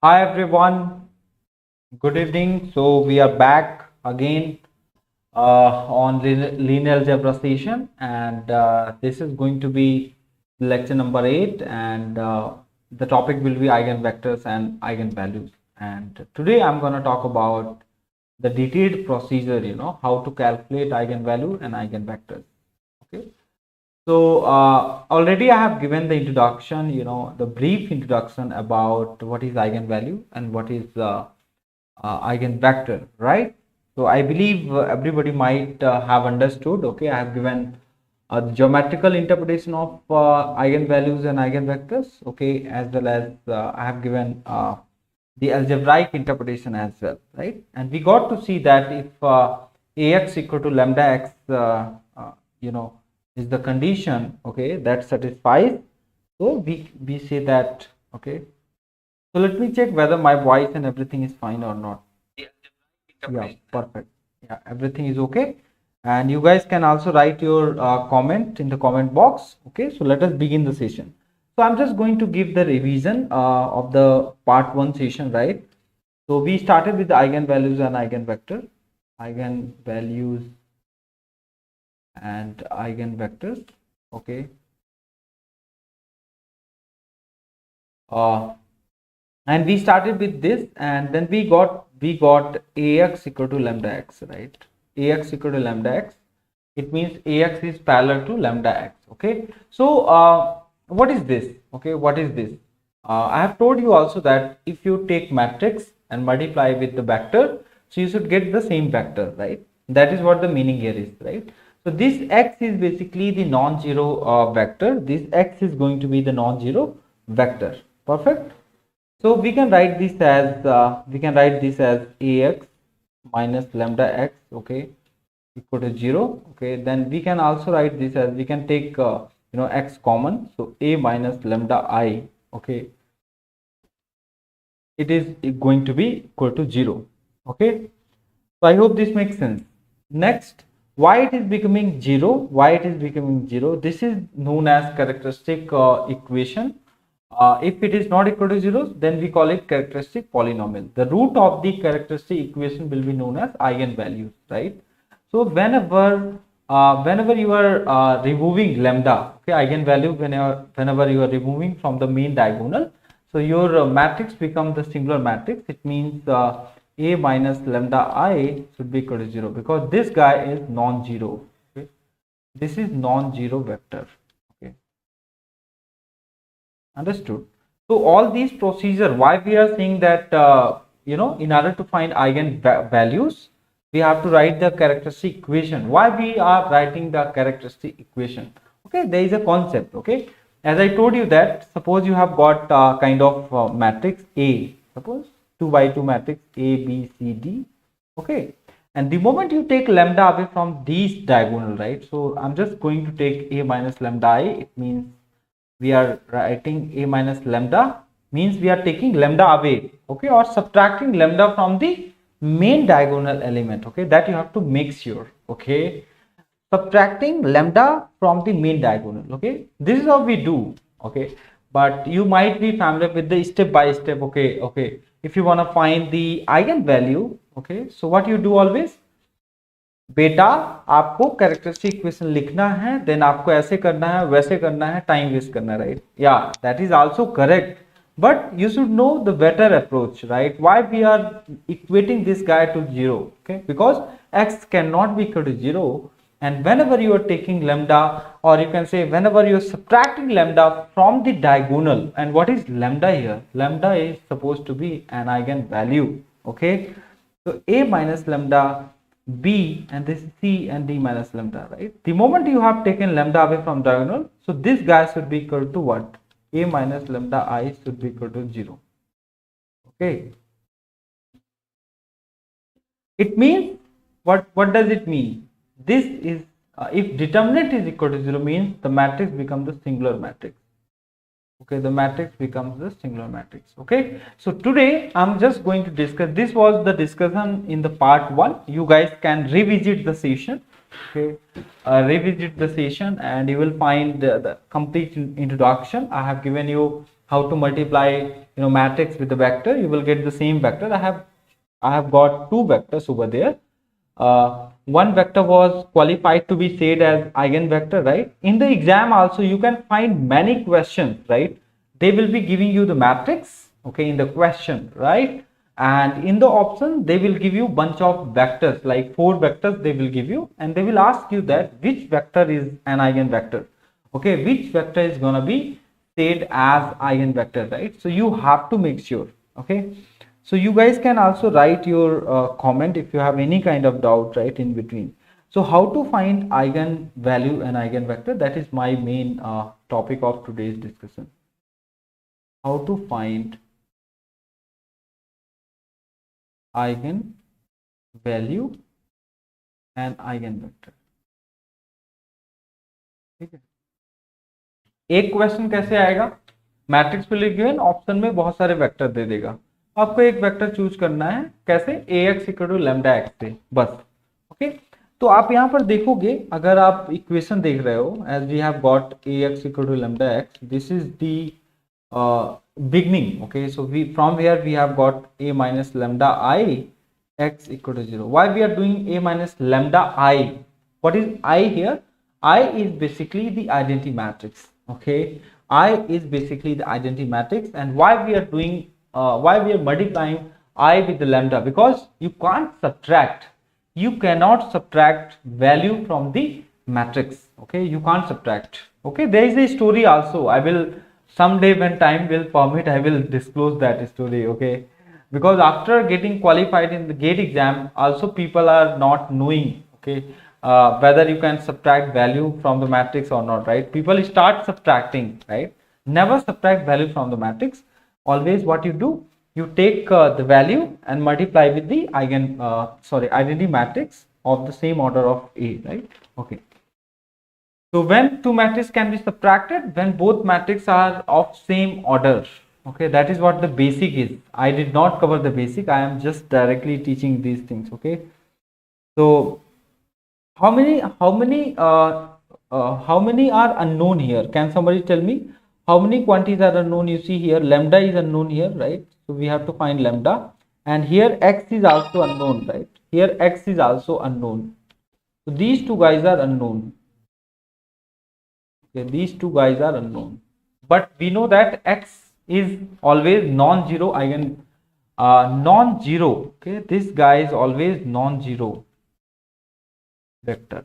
Hi everyone, good evening. So we are back again on linear algebra session, and this is going to be lecture number 8, and the topic will be eigenvectors and eigenvalues. And today I'm going to talk about the detailed procedure, how to calculate eigenvalue and eigenvectors. Okay. So already I have given the introduction, the brief introduction about what is eigenvalue and what is eigenvector, right? So I believe everybody might have understood. Okay, I have given the geometrical interpretation of eigenvalues and eigenvectors. Okay, as well as I have given the algebraic interpretation as well, right? And we got to see that if ax equal to lambda x, you know, is the condition, okay, that satisfies. So we say that, okay. So let me check whether my voice and everything is fine or not. Yeah, perfect. Yeah, everything is okay. And you guys can also write your comment in the comment box. Okay, so let us begin the session. So I'm just going to give the revision of the part 1 session, right? So we started with the eigenvalues and eigenvector, eigenvalues and eigenvectors. Okay. And we started with this, and then we got ax equal to lambda x, right? Ax equal to lambda x, it means ax is parallel to lambda x. Okay, so what is this? Okay, what is this? I have told you also that if you take matrix and multiply with the vector, so you should get the same vector, right? That is what the meaning here is, right? So this x is basically the non-zero vector. This x is going to be the non-zero vector. Perfect. So we can write this as ax minus lambda x, okay, equal to 0. Okay, then we can also write this as, we can take x common, so a minus lambda I, okay, it is going to be equal to 0. Okay, so I hope this makes sense. Next, why it is becoming 0? Why it is becoming 0? This is known as characteristic equation. If it is not equal to 0, then we call it characteristic polynomial. The root of the characteristic equation will be known as eigenvalues, right? So whenever you are removing lambda, okay, eigenvalue, whenever you are removing from the main diagonal, so your matrix becomes the singular matrix. It means a minus lambda I should be equal to 0, because this guy is non-zero. Okay, this is non-zero vector. Okay, understood. So all these procedure, why we are saying that in order to find eigenvalues, we have to write the characteristic equation. Why we are writing the characteristic equation? Okay, there is a concept. Okay, as I told you that, suppose you have got kind of matrix A, suppose 2 by 2 matrix A, B, C, D. Okay, and the moment you take lambda away from these diagonal, right? So I'm just going to take A minus lambda I. It means we are writing a minus lambda, means we are taking lambda away, okay, or subtracting lambda from the main diagonal element. Okay, that you have to make sure. Okay, subtracting lambda from the main diagonal. Okay, this is how we do. Okay, but you might be familiar with the step by step. Okay, if you want to find the eigenvalue, okay, so what you do always, बेटा आपको characteristic equation लिखना है, then आपको ऐसे करना है, वैसे करना है, टाइम वेस्ट करना है, राइट? या that is also correct, but you should know the better approach, right? Why we are equating this guy to 0? Okay, because x cannot be equal to 0, and whenever you are taking lambda, or you can say whenever you are subtracting lambda from the diagonal, and what is lambda here? Lambda is supposed to be an eigenvalue. Okay, so a minus lambda, b, and this c and d minus lambda, right? The moment you have taken lambda away from diagonal, so this guy should be equal to what? A minus lambda I should be equal to 0. Okay, it means what does it mean? This is if determinant is equal to 0, means the matrix becomes the singular matrix. Okay, the matrix becomes the singular matrix. Okay, so today I'm just going to discuss, this was the discussion in the part 1. You guys can revisit the session. Okay, revisit the session and you will find the complete introduction. I have given you how to multiply matrix with the vector, you will get the same vector. I have got two vectors over there. One vector was qualified to be said as eigenvector, right? In the exam also you can find many questions, right? They will be giving you the matrix, okay, in the question, right? And in the option they will give you bunch of vectors, like 4 vectors they will give you, and they will ask you that which vector is an eigenvector, okay, which vector is gonna be said as eigenvector, right? So you have to make sure, okay. So you guys can also write your comment if you have any kind of doubt, right, in between. So how to find eigenvalue and eigenvector, that is my main topic of today's discussion. How to find eigenvalue and eigenvector. ठीक है, एक question कैसे आएगा, matrix पे given, option में बहुत सारे vector दे देगा, आपको एक वेक्टर चूज करना है, कैसे, ax equal to lambda x से, बस, ओके। तो आप यहाँ पर देखोगे, अगर आप इक्वेशन देख रहे हो, as we have got ax equal to lambda x, this is the beginning, okay. So we from here we have got a minus lambda I x equal to 0. Why we are doing a minus lambda I? What is I here? I is basically the identity matrix, okay. I is basically the identity matrix. And why we are doing why we are multiplying I with the lambda? Because you can't subtract, you cannot subtract value from the matrix, okay. You can't subtract, okay. There is a story also, I will someday when time will permit, I will disclose that story, okay. Because after getting qualified in the GATE exam also, people are not knowing, okay, whether you can subtract value from the matrix or not, right? People start subtracting, right? Never subtract value from the matrix. Always what you do, you take the value and multiply with the identity matrix of the same order of A, right? Okay. So when two matrices can be subtracted, when both matrices are of same order, okay. That is what the basic is. I did not cover the basic, I am just directly teaching these things, okay. So how many are unknown here? Can somebody tell me how many quantities are unknown? You see here lambda is unknown here, right? So we have to find lambda, and here x is also unknown, right? Here x is also unknown. So these two guys are unknown. Okay, these two guys are unknown, but we know that x is always non-zero non-zero, okay. This guy is always non-zero vector,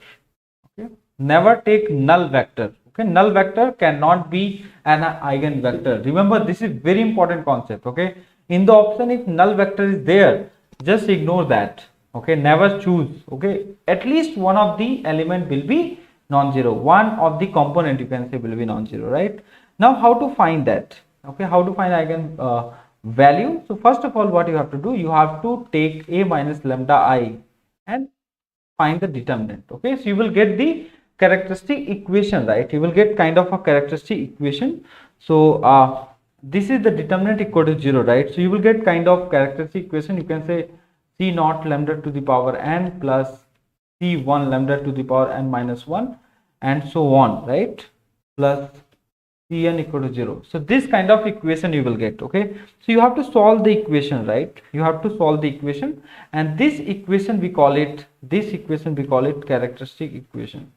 okay. Never take null vector, okay. Null vector cannot be an eigenvector. Remember, this is very important concept, okay. In the option, if null vector is there, just ignore that, okay. Never choose, okay. At least one of the element will be non-zero, one of the component you can say will be non-zero, right? Now how to find that, okay, how to find eigen value? So first of all, what you have to do, you have to take a minus lambda I and find the determinant, okay. So you will get the characteristic equation, right? You will get kind of a characteristic equation. So this is the determinant equal to 0, right? So you will get kind of characteristic equation. You can say c naught lambda to the power n plus c1 lambda to the power n minus 1 and so on, right? Plus cn equal to 0. So this kind of equation you will get, okay. So you have to solve the equation, right? You have to solve the equation, and this equation we call it characteristic equation,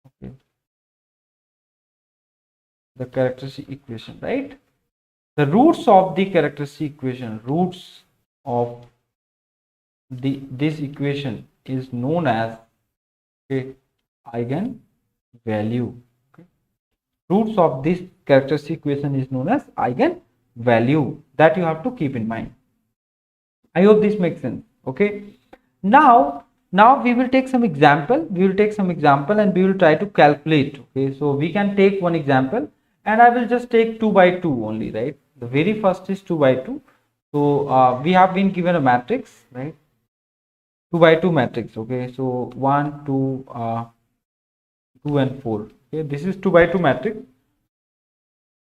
okay. The characteristic equation, right? The roots of the characteristic equation, roots of this equation is known as, okay, eigenvalue, okay. Roots of this characteristic equation is known as eigenvalue. That you have to keep in mind. I hope this makes sense, okay. Now we will take some example, and we will try to calculate, okay. So we can take one example, and I will just take 2 by 2 only, right? The very first is 2 by 2. So we have been given a matrix, right? 2 by 2 matrix, okay. So 1 2 2 and 4, okay. This is 2 by 2 matrix.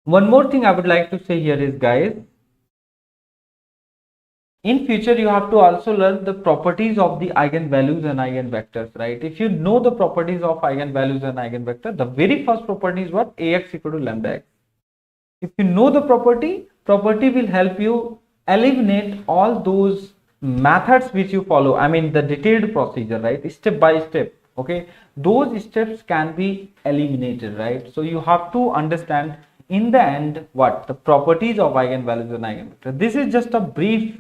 One more thing I would like to say here is, guys, in future you have to also learn the properties of the eigenvalues and eigenvectors, right? If you know the properties of eigenvalues and eigenvector, the very first property is what? Ax equal to lambda x. If you know the property will help you eliminate all those methods which you follow. I mean the detailed procedure, right? Step by step. Okay, those steps can be eliminated, right? So you have to understand in the end what the properties of eigenvalues and eigenvector. This is just a brief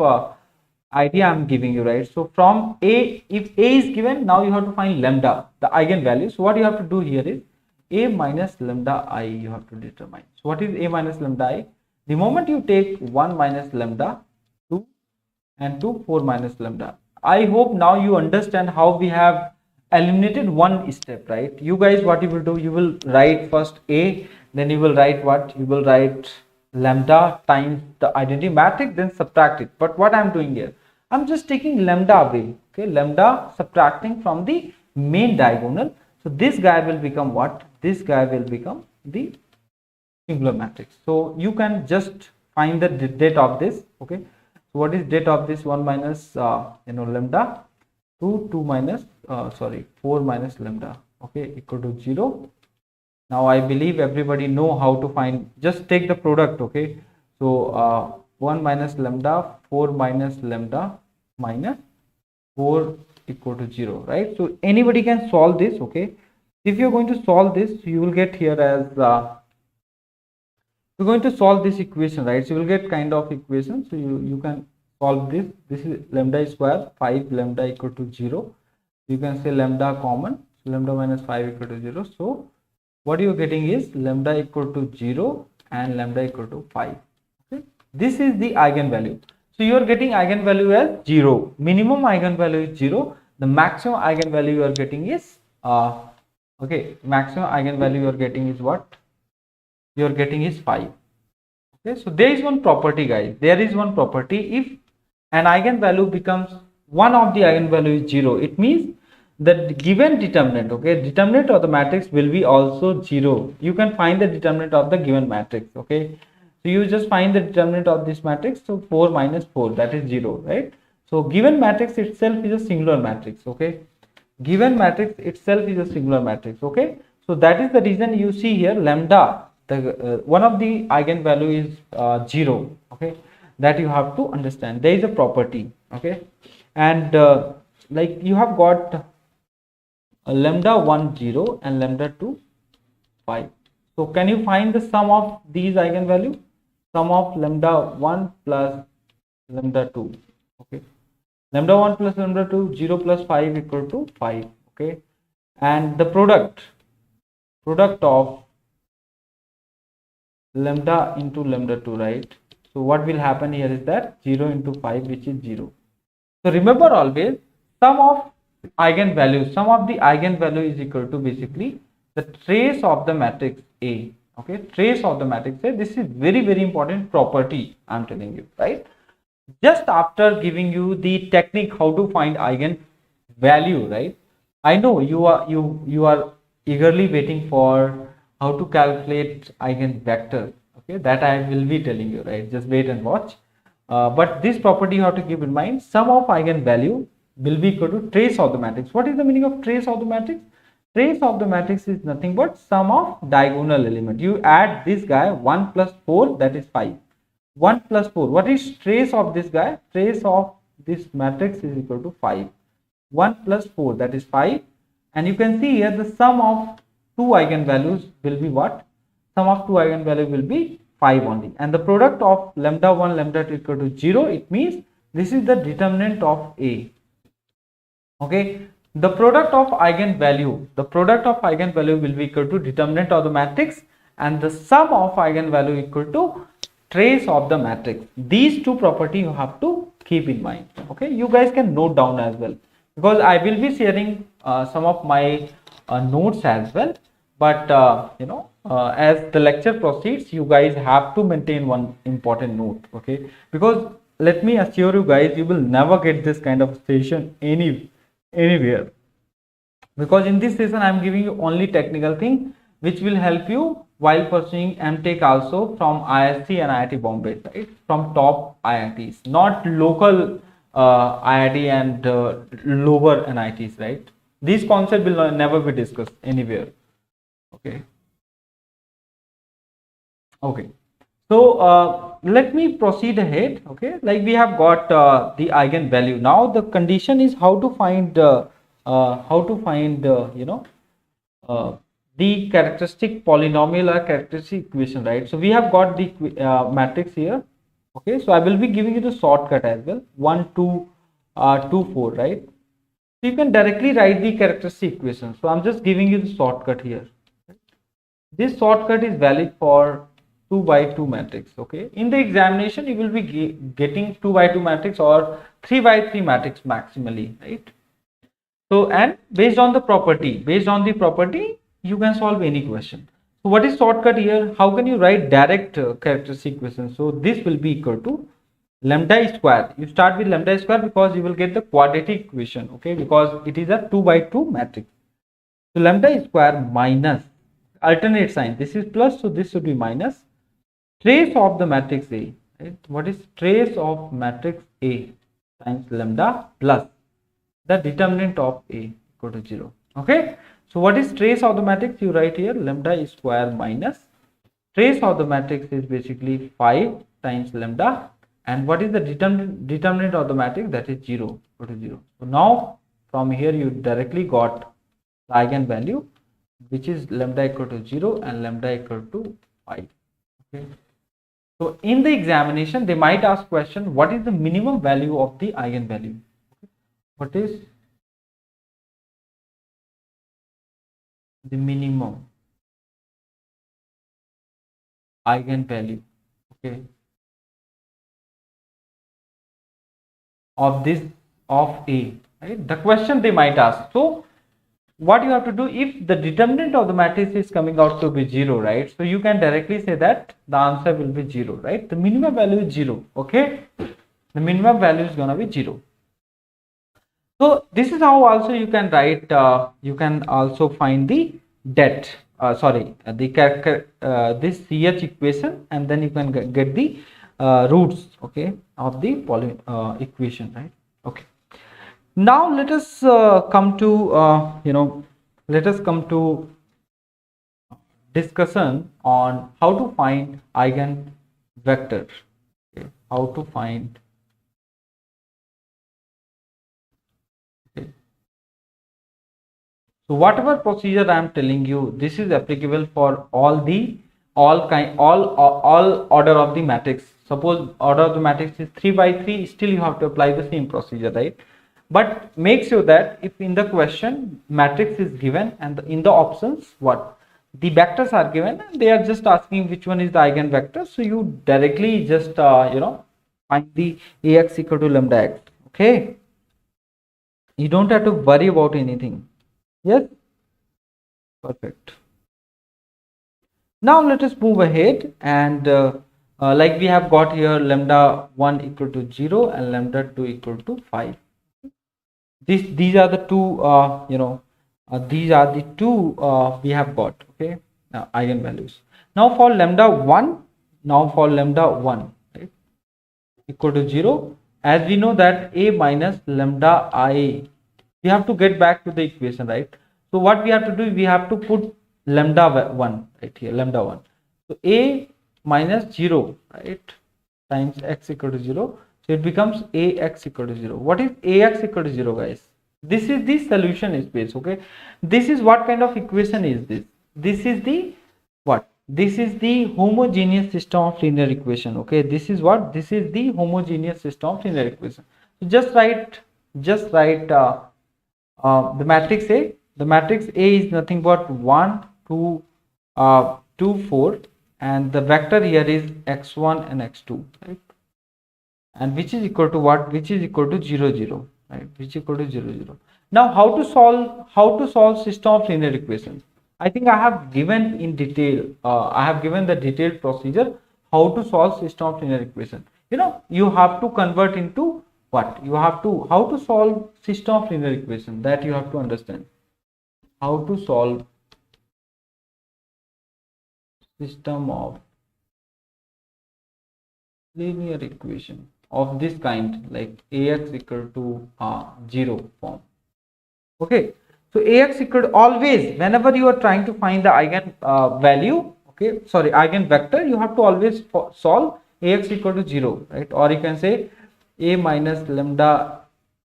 idea I'm giving you, right? So from A, if A is given, now you have to find lambda, the eigenvalue. So what you have to do here is A minus lambda I you have to determine. So what is A minus lambda I? The moment you take 1 minus lambda, 2 and 2, 4 minus lambda. I hope now you understand how we have eliminated one step, right? You guys, what you will do, you will write first A, then you will write what? You will write lambda times the identity matrix, then subtract it. But what I'm doing here, I'm just taking lambda away, okay? Lambda subtracting from the main diagonal. So this guy will become what? This guy will become the singular matrix. So you can just find the date of this, okay? So what is date of this? 1 minus lambda, 2 minus 4 minus lambda, okay, equal to 0. Now I believe everybody know how to find, just take the product, okay? So 1 minus lambda, 4 minus lambda minus 4 equal to 0, right? So anybody can solve this, okay? If you're going to solve this, you will get here as you're going to solve this equation, right? So you will get kind of equation. So you can solve this. This is lambda square, 5 lambda equal to 0. You can say lambda common, so lambda minus 5 equal to 0. So what you're getting is lambda equal to 0 and lambda equal to 5. Okay, this is the eigenvalue. So you are getting eigenvalue as 0. Minimum eigenvalue is 0. The maximum eigenvalue you are getting is maximum eigenvalue you are getting is what? You are getting is 5. Okay, so there is one property, guys. There is one property. If an eigenvalue becomes one of the eigenvalue is 0, it means the given determinant, okay, determinant of the matrix will be also 0. You can find the determinant of the given matrix, okay? So you just find the determinant of this matrix. So 4 minus 4, that is 0, right? So given matrix itself is a singular matrix, okay? Given matrix itself is a singular matrix, okay? So that is the reason you see here lambda, the one of the eigenvalue is 0, okay? That you have to understand. There is a property, okay? And like you have got lambda 1 0 and lambda 2 5. So can you find the sum of these eigenvalue? Sum of lambda 1 plus lambda 2, okay? Lambda 1 plus lambda 2, 0 plus 5 equal to 5, okay? And the product of lambda into lambda 2, right? So what will happen here is that 0 into 5, which is 0. So remember always, sum of the eigenvalue is equal to basically the trace of the matrix A, okay? Trace of the matrix A. This is very, very important property I'm telling you, right? Just after giving you the technique how to find eigenvalue, right? I know you are eagerly waiting for how to calculate eigenvector, okay? That I will be telling you, right? Just wait and watch. But this property you have to keep in mind. Sum of eigenvalue will be equal to trace of the matrix. What is the meaning of trace of the matrix? Trace of the matrix is nothing but sum of diagonal element. You add this guy 1 plus 4, that is 5. 1 plus 4. What is trace of this guy? Trace of this matrix is equal to 5. 1 plus 4, that is 5. And you can see here the sum of two eigenvalues will be what? Sum of two eigenvalues will be 5 only. And the product of lambda 1 lambda 2 equal to 0. It means this is the determinant of A. Okay. The product of eigenvalue will be equal to determinant of the matrix, and the sum of eigenvalue equal to trace of the matrix. These two property you have to keep in mind, okay? You guys can note down as well, because I will be sharing some of my notes as well, but as the lecture proceeds, you guys have to maintain one important note, okay? Because let me assure you guys, you will never get this kind of session anywhere, because in this session I am giving you only technical thing which will help you while pursuing MTech also from ISC and IIT Bombay, right? From top IITs, not local IIT and lower NITs, right? These concepts will never be discussed anywhere, okay? So let me proceed ahead. Okay, like we have got the eigenvalue. Now the condition is how to find uh, the characteristic polynomial or characteristic equation, right? So we have got the matrix here. Okay, so I will be giving you the shortcut as well. 1 2 2 4, right? So you can directly write the characteristic equation. So I'm just giving you the shortcut here. This shortcut is valid for 2 by 2 matrix. Okay, in the examination you will be getting 2 by 2 matrix or 3 by 3 matrix maximally, right? So, and based on the property you can solve any question. So what is shortcut here? How can you write direct characteristic equation? So this will be equal to lambda square. You start with lambda square because you will get the quadratic equation. Okay, because it is a 2 by 2 matrix. So lambda square minus alternate sign. This is plus, so this should be minus trace of the matrix A. Right? What is trace of matrix A times lambda plus the determinant of A equal to 0. Okay. So what is trace of the matrix? You write here lambda square minus trace of the matrix is basically 5 times lambda, and what is the determinant of the matrix? That is 0 equal to 0. So now from here you directly got the eigenvalue, which is lambda equal to 0 and lambda equal to 5. Okay. So in the examination they might ask question, what is the minimum value of the eigenvalue? What is the minimum eigenvalue, okay, of this of A, right? The question they might ask. So what you have to do, if the determinant of the matrix is coming out to be 0, right? So you can directly say that the answer will be 0, right? The minimum value is 0. Okay, the minimum value is gonna be 0. So this is how also you can write, you can also find the det, this CH equation, and then you can get the roots, okay, of the equation, right? Okay. Now let us come to let us come to discussion on how to find eigenvector. Okay. How to find. Okay. So whatever procedure I am telling you, this is applicable for all order of the matrix. Suppose order of the matrix is 3 by 3, still you have to apply the same procedure, right? But make sure that if in the question matrix is given and in the options what the vectors are given, and they are just asking which one is the eigenvector, so you directly just find the Ax equal to lambda x. Okay, you don't have to worry about anything. Yes, perfect. Now let us move ahead, and like we have got here lambda 1 equal to 0 and lambda 2 equal to 5. These are the two these are the two we have got, okay, eigenvalues. Now for lambda 1, right, equal to 0, as we know that A minus lambda I, we have to get back to the equation, right? So what we have to do, we have to put lambda 1 right here, lambda 1. So A minus 0, right, times x equal to 0. So it becomes Ax equal to 0. What is Ax equal to 0, guys? This is the solution space, okay? This is what kind of equation is this? This is the what? This is the homogeneous system of linear equation, okay? This is what? This is the homogeneous system of linear equation. So just write the matrix A. The matrix A is nothing but 1 2 2 4, and the vector here is x1 and x2, right? And which is equal to what? Which is equal to 0 0, right? Which is equal to 0 0. Now how to solve system of linear equations? I think I have given in detail, I have given the detailed procedure how to solve system of linear equation. You have to convert into what? You have to, how to solve system of linear equation, that you have to understand. How to solve system of linear equation of this kind, like Ax equal to 0 form. Okay, so Ax equal to, always whenever you are trying to find the eigen value, okay, sorry, eigenvector, you have to always solve Ax equal to 0, right? Or you can say A minus lambda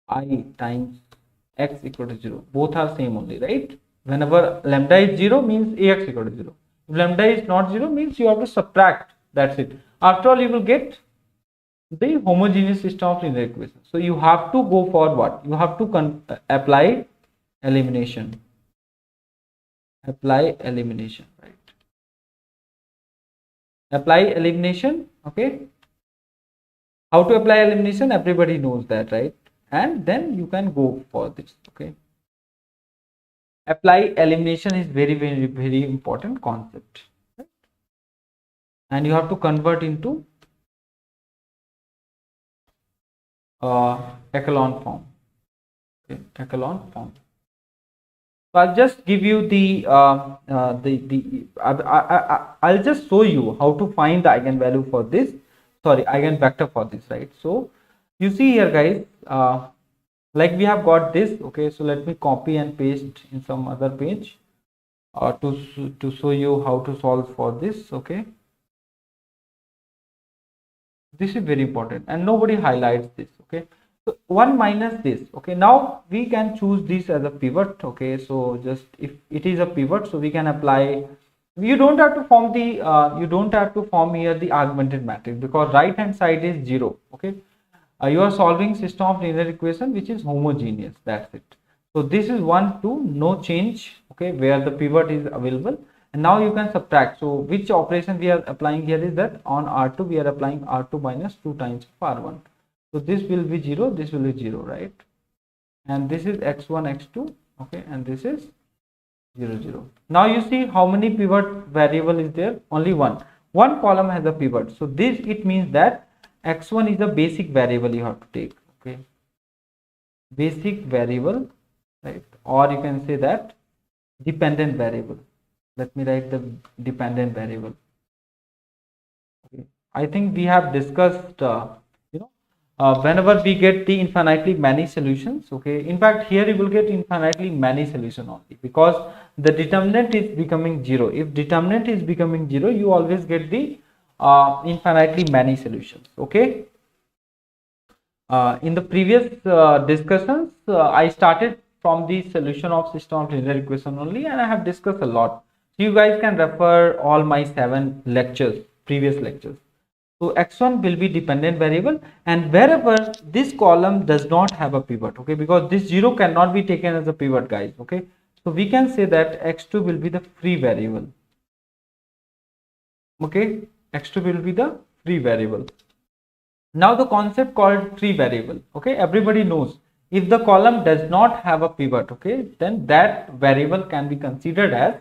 I times x equal to 0. Both are same only, right? Whenever lambda is 0 means Ax equal to 0. If lambda is not 0 means you have to subtract. That's it. After all, you will get the homogeneous system of linear equations. So you have to go for what? You have to apply elimination. Apply elimination, right? Apply elimination, okay? How to apply elimination? Everybody knows that, right? And then you can go for this, okay? Apply elimination is very important concept, right? And you have to convert into echelon form, okay? Echelon form. So I'll just give you I'll just show you how to find the eigenvalue for this, sorry, eigenvector for this, right? So you see here, guys, like we have got this, okay? So let me copy and paste in some other page to show you how to solve for this, okay? This is very important and nobody highlights this, okay? So 1 minus this, okay? Now we can choose this as a pivot, okay? So just if it is a pivot, so we can apply, you don't have to form here the augmented matrix, because right hand side is 0, okay? You are solving system of linear equation which is homogeneous, that's it. So this is 1, 2, no change, okay, where the pivot is available. And now you can subtract. So which operation we are applying here is that on R2 we are applying R2 minus 2 times R1. So this will be 0, this will be 0, right? And this is x1, x2, okay, and this is 0, 0. Now you see how many pivot variable is there? Only one. One column has a pivot. So this, it means that x1 is a basic variable you have to take, okay? Basic variable, right? Or you can say that dependent variable. Let me write the dependent variable. Okay. I think we have discussed, whenever we get the infinitely many solutions, okay. In fact, here you will get infinitely many solutions only, because the determinant is becoming 0. If determinant is becoming 0, you always get the infinitely many solutions, okay. In the previous discussions, I started from the solution of system of linear equation only, and I have discussed a lot. You guys can refer all my 7 lectures, previous lectures. So x1 will be dependent variable, and wherever this column does not have a pivot, okay, because this 0 cannot be taken as a pivot, guys, okay. So we can say that x2 will be the free variable, okay. X2 will be the free variable. Now the concept called free variable, okay, everybody knows if the column does not have a pivot, okay, then that variable can be considered as,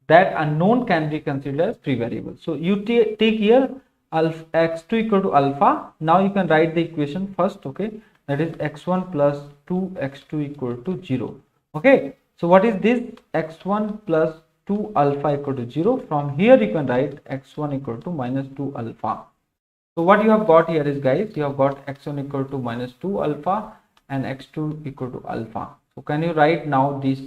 that unknown can be considered as free variable. So you take here alpha, x2 equal to alpha. Now you can write the equation first, okay, that is x1 plus 2x2 equal to 0, okay. So what is this? X1 plus 2 alpha equal to 0. From here you can write x1 equal to minus 2 alpha. So what you have got here is, guys, you have got x1 equal to minus 2 alpha and x2 equal to alpha. So can you write now this,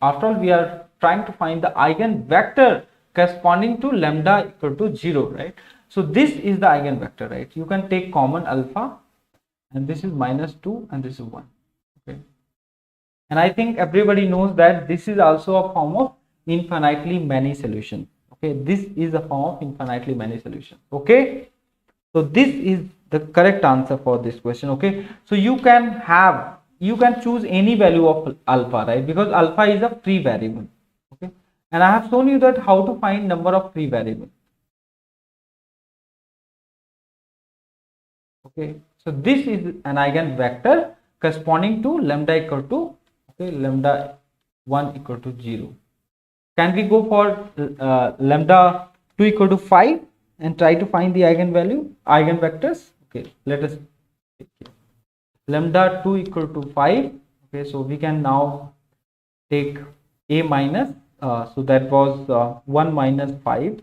after all we are trying to find the eigenvector corresponding to lambda equal to 0, right? So this is the eigenvector, right? You can take common alpha, and this is minus 2 and this is 1, okay. And I think everybody knows that this is also a form of infinitely many solution, okay. This is a form of infinitely many solution, okay. So this is the correct answer for this question, okay. So you can choose any value of alpha, right, because alpha is a free variable, okay. And I have shown you that how to find number of free variables, okay. So this is an eigenvector corresponding to lambda equal to, okay, lambda 1 equal to 0. Can we go for lambda 2 equal to 5 and try to find the eigenvectors? Okay, let us take here. Lambda 2 equal to 5, okay, so we can now take a minus, so that was 1 minus 5,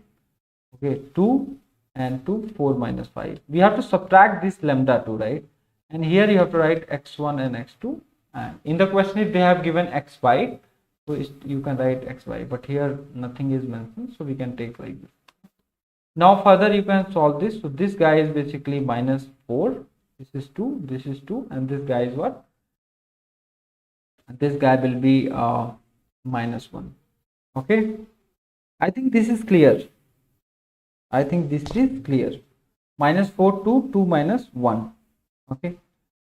okay, 2 and 2, 4 minus 5. We have to subtract this lambda 2, right? And here you have to write x1 and x2, and in the question if they have given xy, So you can write xy, but here nothing is mentioned, so we can take like this. Now further you can solve this. So this guy is basically minus 4, this is 2, this is 2, and this guy is what? This guy will be minus 1. Okay, I think this is clear. I think this is clear. Minus 4 to 2 minus 1. Okay,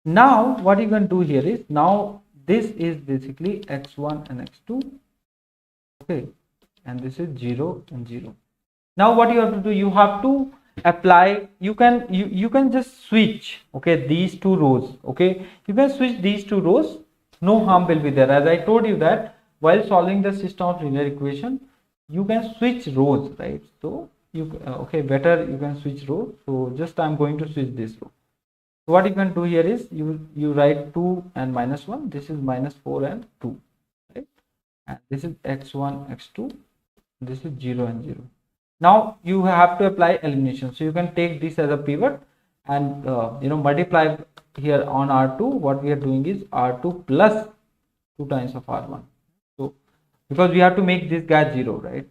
now what you can do here is, now this is basically x1 and x2. Okay, and this is 0 and 0. Now what you have to do, you have to apply, you can just switch, okay, these two rows. Okay, you can switch these two rows, no harm will be there. As I told you that while solving the system of linear equation, you can switch rows, right? So you okay, better you can switch row. So just I'm going to switch this row. So what you can do here is, you write 2 and minus 1, this is minus 4 and 2, right? And this is x1 x2, this is 0 and 0. Now you have to apply elimination, so you can take this as a pivot and multiply here on r2. What we are doing is r2 plus 2 times of r1. So because we have to make this guy 0, right?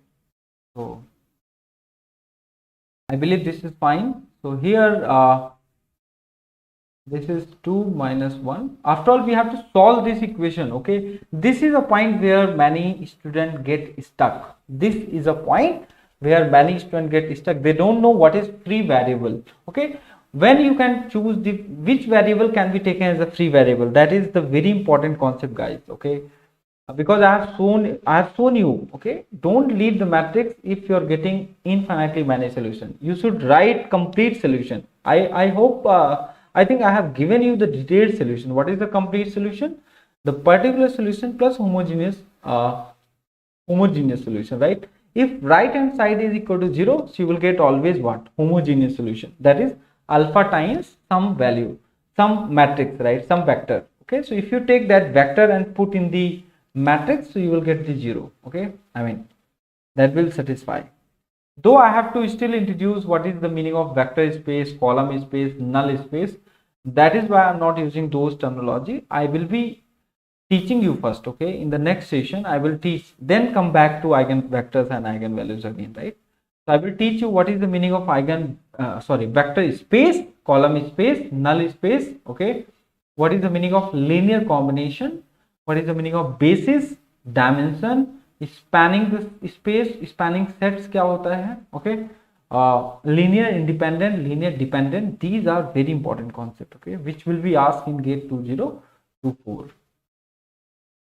So I believe this is fine. So here this is 2 minus 1. After all, we have to solve this equation. Okay, this is a point where many students get stuck. This is a point where many students get stuck. They don't know what is free variable. Okay, when you can choose which variable can be taken as a free variable, that is the very important concept, guys. Okay, because I have shown you. Okay, don't leave the matrix if you are getting infinitely many solutions. You should write complete solution. I hope I think I have given you the detailed solution. What is the complete solution? The particular solution plus homogeneous solution, right? If right hand side is equal to 0, so you will get always what? Homogeneous solution. That is alpha times some value, some matrix, right? Some vector. Okay, so if you take that vector and put in the matrix, so you will get the 0. Okay, I mean that will satisfy. Though I have to still introduce what is the meaning of vector space, column space, null space. That is why I'm not using those terminology. I will be teaching you first. Okay, in the next session I will teach, then come back to eigenvectors and eigenvalues again, right? So I will teach you what is the meaning of vector space, column space, null space. Okay, what is the meaning of linear combination, what is the meaning of basis, dimension, spanning the space, spanning sets क्या होता है? Okay, linear independent, linear dependent. These are very important concepts. Okay, which will be asked in gate 2024.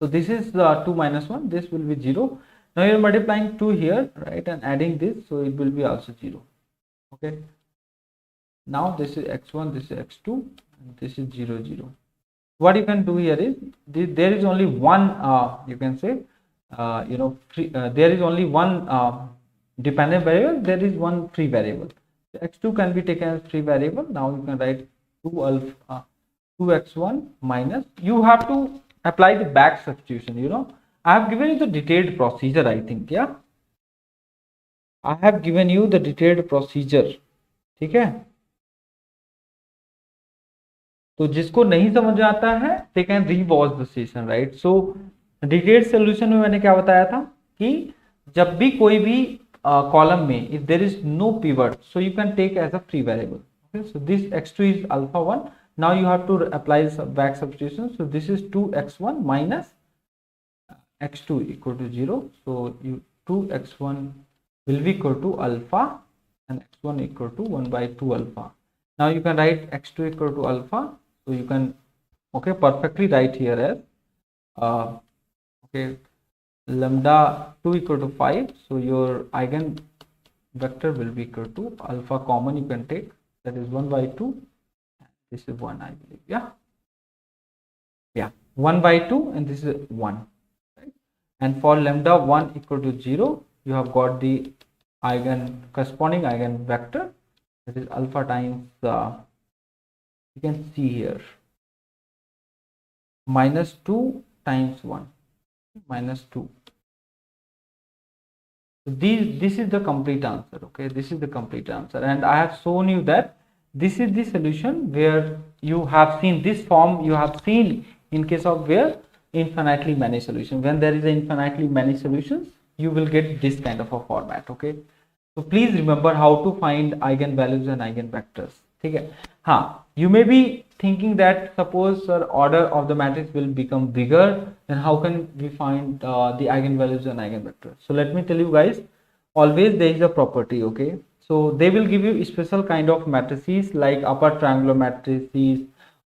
So this is 2 minus 1. This will be 0. Now you are multiplying 2 here, right, and adding this, so it will be also 0. Okay. Now this is x1, this is x2, and this is 0, 0. What you can do here is, there is only one, you can say, there is only one dependent variable, there is one free variable. So x2 can be taken as free variable. Now you can write 2x1 minus, you have to apply the back substitution. I have given you the detailed procedure, I think. Yeah, I have given you the detailed procedure. ठीक है, तो जिसको नहीं समझ आता है they can rewatch the session, right? So detailed solution में मैंने क्या बताया था कि जब भी कोई भी column में if there is no pivot, so you can take as a free variable. Okay, so this x2 is alpha 1. Now you have to apply back substitution. So this is 2x1 minus x2 equal to 0. So 2x1 will be equal to alpha and x1 equal to 1 by 2 alpha. Now you can write x2 equal to alpha. So you can perfectly write here as lambda 2 equal to 5. So your eigen vector will be equal to alpha common you can take, that is 1 by 2. This is 1, I believe. Yeah, 1 by 2 and this is 1, right? And for lambda 1 equal to 0, you have got the corresponding eigen vector, that is alpha times you can see here minus 2 times 1, minus 2. So this is the complete answer. Okay, this is the complete answer, and I have shown you that this is the solution where you have seen this form, you have seen in case of where infinitely many solutions. When there is infinitely many solutions, you will get this kind of a format. Okay, so please remember how to find eigenvalues and eigenvectors. Okay, you may be thinking that suppose order of the matrix will become bigger, then how can we find the eigenvalues and eigenvectors? So let me tell you guys, always there is a property. Okay, so they will give you special kind of matrices like upper triangular matrices,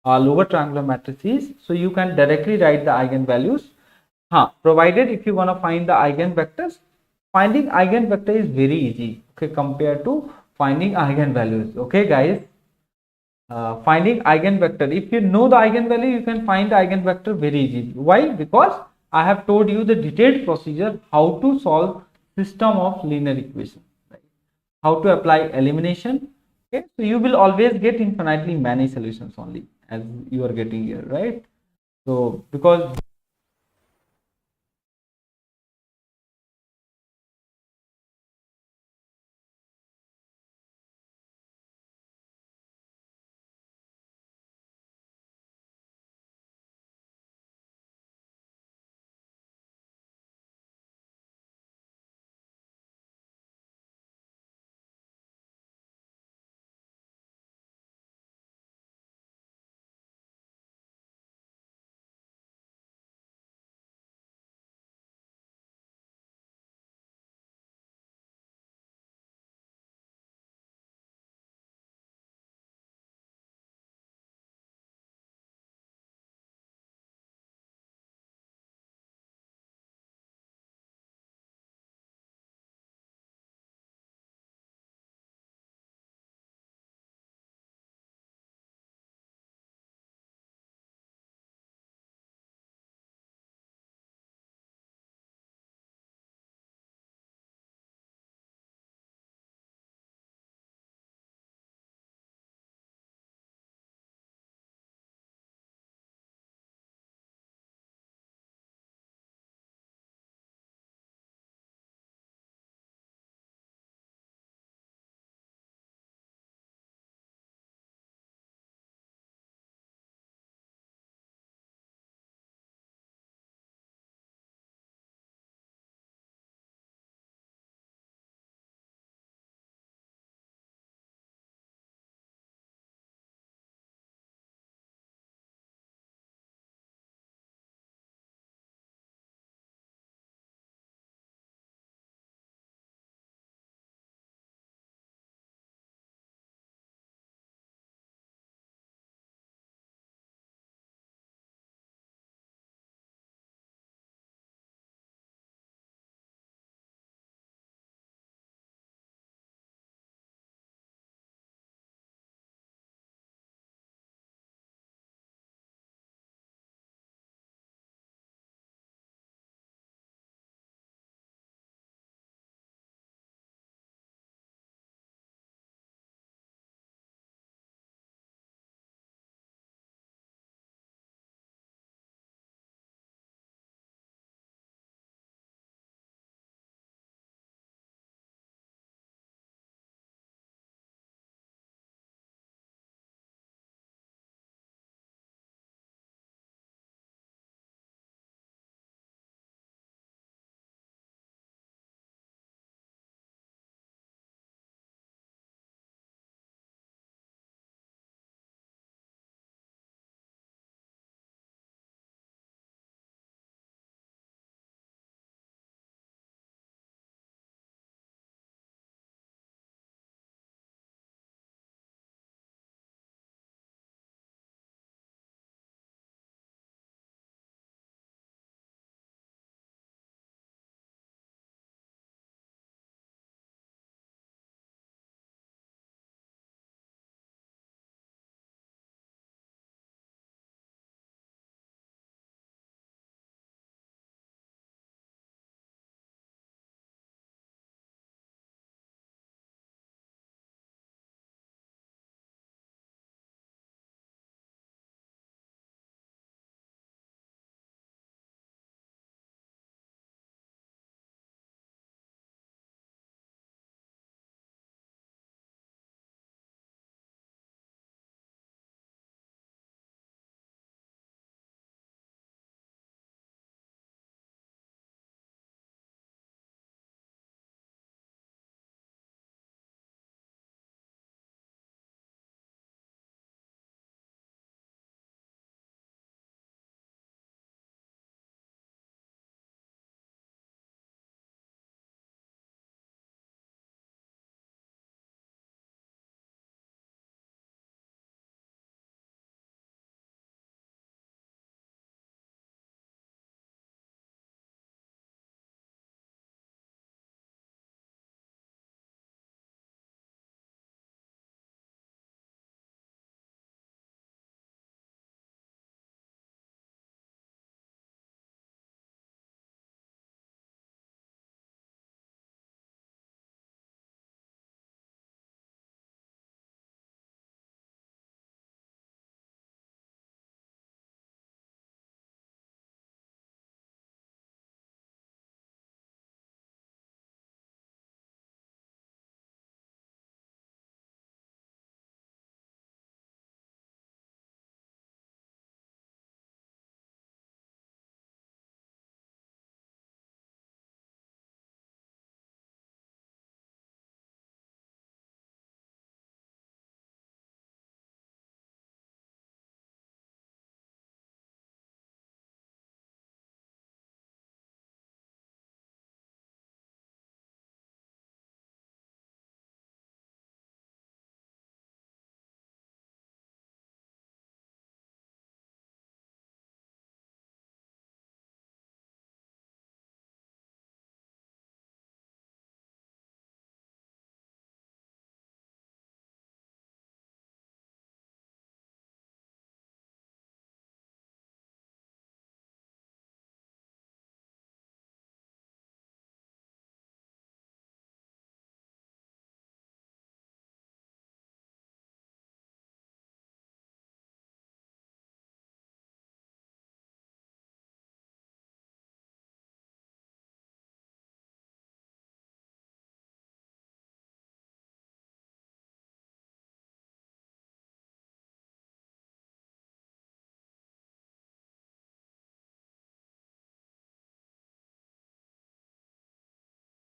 lower triangular matrices, so you can directly write the eigenvalues. Provided if you want to find the eigenvectors, finding eigenvector is very easy, okay, compared to finding eigenvalues. Okay guys, finding eigenvector, if you know the eigenvalue, you can find the eigenvector very easy. Why? Because I have told you the detailed procedure how to solve system of linear equation, right? How to apply elimination. Okay, so you will always get infinitely many solutions only as you are getting here, right? So because